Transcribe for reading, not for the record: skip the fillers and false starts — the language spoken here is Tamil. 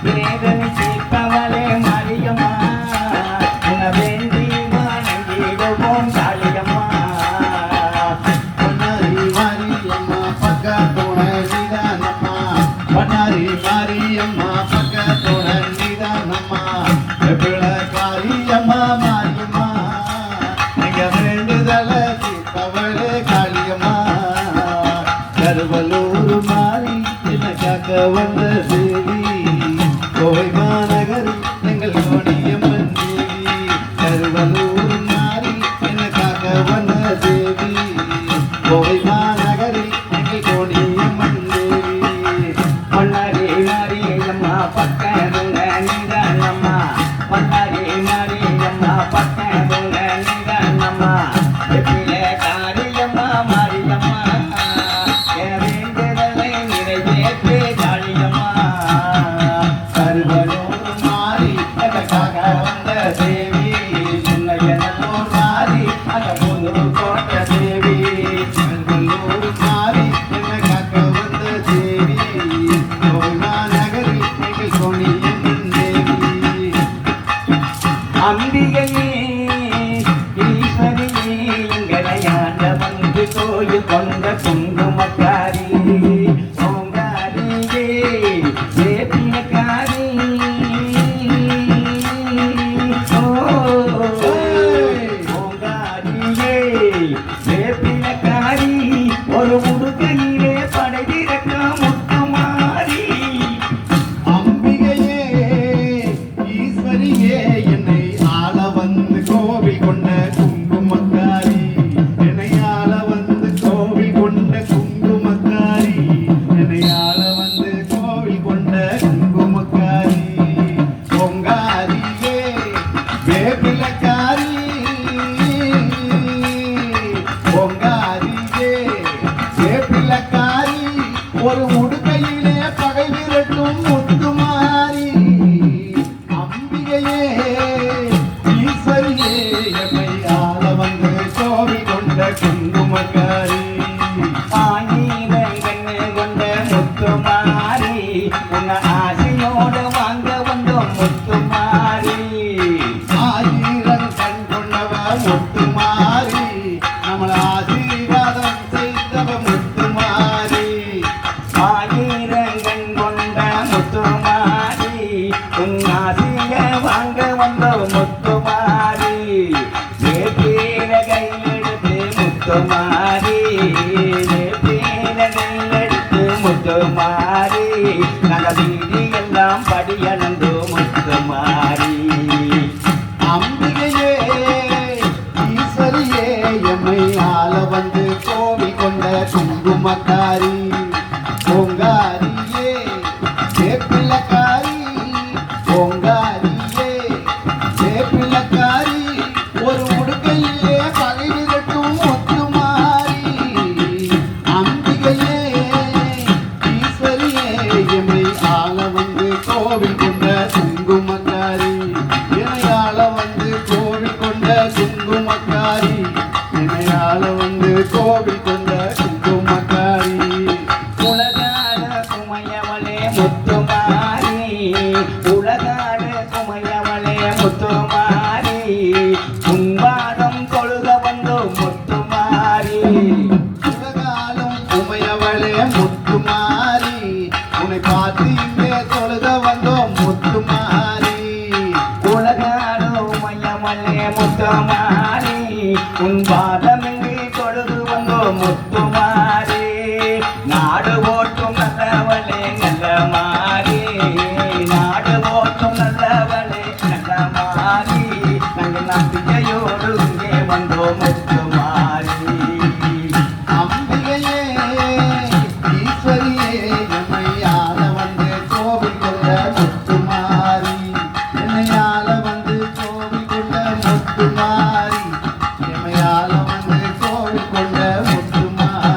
வேதனை தீர்ப்பவளே மாரியம்மா உன வேண்டி வணங்கிடுவோம் காளியம்மா பொன்னாரி மாரியம்மா பக்கத்தோட நிதானம்மா பொன்னாரி மாரியம்மா பக்கத்தோட நிதானம்மா காளியம்மா மாரியம்மா நீங்க வேண்டுதல தீர்ப்பவளே காளியம்மா கருவலூர் மாறி எனக்காக வந்த தேவி கோவை மாநகரில் எங்கள் கோணியம்மன் தேவி கருவலூர் மாறி எனக்காக வந்த தேவி கோவை மாநகரில் எங்கள் கோணியம்மன் தேவி பொன்னாரி மாரியம்மா பக்கமுங்க நிதானம்மா பொன்னாரி மாரியம்மா பக்கமுங்க நிதானம்மா வெப்பிலே காரியம்மா மாரியம்மா என் வேண்டுதலை நிறைவேற்று காளியம்மா கருவலூர் மாறி எனக்காக வந்த தேவி சின்னையனூர் மாறி அந்த புது கோட்டை தேவி கருவலூர் மாறி எனக்காக வந்த தேவி கோவை மாநகரில் எங்கள் கோணியம்மன் தேவி அம்பிகையே ஈஸ்வரியே எங்களை ஆண்ட வந்து கோயில் கொண்ட குங்குமக்காரி ஓங்காரியே வேப்பினக்காரி ஓங்காரியே வேப்பினக்காரி ஒரு முடுக்கையிலே படைதிறக்க முத்துமாரி அம்பிகையே ஈஸ்வரியே என்னை ஆள வந்து கோவில் கொண்ட குங்குமக்காரி என்னை ஆள வந்து கோவில் கொண்ட குங்குமக்காரி என்னை ஆள வந்து கோவில் கொண்ட குங்குமக்காரி பொங்காரியே வேப்பிலக்காரி பொங்காரியே வேப்பிலக்காரி ஒரு உடுக்கையிலே பகை விரட்டும் முத்துமாரி அம்பிகையே ஈஸ்வரியே என்னை ஆள வந்து கோவில் கொண்ட குங்குமக்காரி ஆயிரங்கண்ணு கொண்ட முத்துமாரி உன்னை ஆசையோடு வாங்க வந்தோம் முத்துமாரி ஆயிரம் கண் கொண்டவ முத்துமாரி நம்மள ஆசீர்வாதம் செய்தவ முத்துமாரி ஆயிரங்கண் கொண்ட முத்துமாரி உன் ஆசைய வாங்க வந்தோம் முத்துமாரி வேப்பீர கையெடுத்து முத்துமாரி வேப்பீர கையெடுத்து முத்துமாரி நாங்கள் வீதி எல்லாம் படியணந்து முத்துமாரி அம்பிகையே ஈஸ்வரியே எம்மை ஆள வந்து கோவில் கொண்ட குங்குமக்காரி பொங்காரியே வேப்பிலக்காரி பொங்காரியே வேப்பிலக்காரி ஒரு உடுக்கையிலே பகை விரட்டும் முத்துமாரி அம்பிகையே ஈஸ்வரியே எம்மை ஆள வந்து கோவில் கொண்ட குங்குமக்காரி என்னையாள வந்து கோவில் கொண்ட குங்குமக்காரி என்னையாள வந்து கோவில் கொண்ட குங்குமக்காரி உலகாட குமையவளே முத்துமாரி உலகாட குமையவளே முத்துமாரி உன்பாதம் தொழுக வந்தோம் முத்துமாரி உலகாலும் உமையவளே முத்துமாரி உன்னை பார்த்து இங்கே தொழுத வந்தோம் முத்துமாரி உலகாட உமையவளே முத்துமாரி உன் பாதமின்றி தொழுது வந்தோம் முத்துமாரி நாடு ஓட்டும் நல்லவளே நல்ல மாறி நாடு ஓட்டும் நல்லவளே நல்ல மாறி நாங்கள் நம்பிக்கையோடு இங்கே வந்தோம் முத்துமாரி அம்பிகையே ஈஸ்வரியே என்னையாள வந்து கோவில் கொண்ட முத்துமாரி என்னையாள வந்து கோவில் கொண்ட முத்துமாரி என்னையாள வந்து கோவில் கொண்ட முத்துமாரி